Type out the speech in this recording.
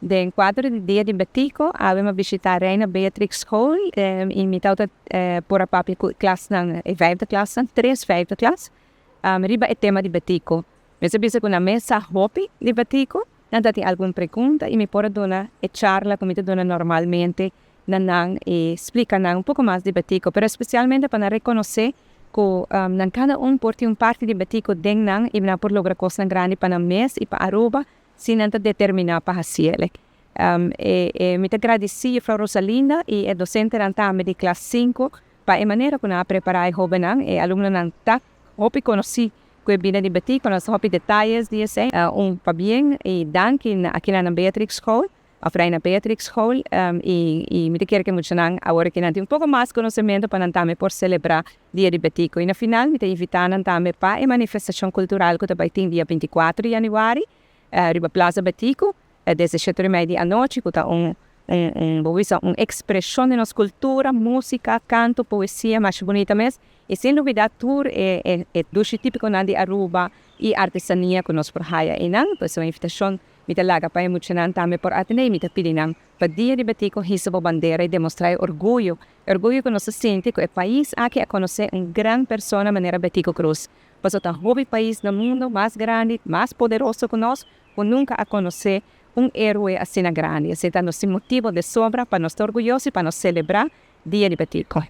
Den quadro di Dia di Batico, abbiamo visitato Reina Beatrix School, imitato por a papi klas ng vijfde klas, 3 vijfde klas. Riba é tema de Batico. Mas eu penso que na mesa hobby de Batico, não tem alguma pergunta e me pode donar e charla como te dona normalmente, nanang e explica um pouco mais de Batico, pero especialmente para reconhecer que nan cada porti parte de Batico den nang e na por logra coisa grande para mês e para Aruba, sem nada determinar para fazer. Me agradeci a Frau Rosalinda e a docente também de classe 5 para a maneira como ela preparar a jovem e aluna não tá hopi conheci que vinha de Batico, nós hopi detalhes disso, para bem e danke aqui na Beatrix School, a Reina Beatrix School e me quero que muito nang agora que não tem pouco mais conhecimento para também por celebrar Dia de Batico e na final me invitando também para a manifestação cultural que também tem dia 24 de janeiro riba Plaza Batico, 17h30 da noite, que está uma expressão de nossa cultura, música, canto, poesia, mais bonita mesmo. E sem dúvida, tour é doce típico de Aruba e artesania que nós porraya. E não, então, a invitação me laga para emocionar também por Ateneu, me pedindo para Dia de Batico, hissa a bandeira e demonstrar orgulho. Orgulho que nós sente que o país aqui a conhecer uma grande pessoa de maneira Batico Cruz. Pois é o país no mundo mais grande, mais poderoso que nós, que nunca a conhecer héroe assim grande. Esse é o nosso motivo de sobra para nós estar orgulhosos e para nós celebrar Dia de Batico.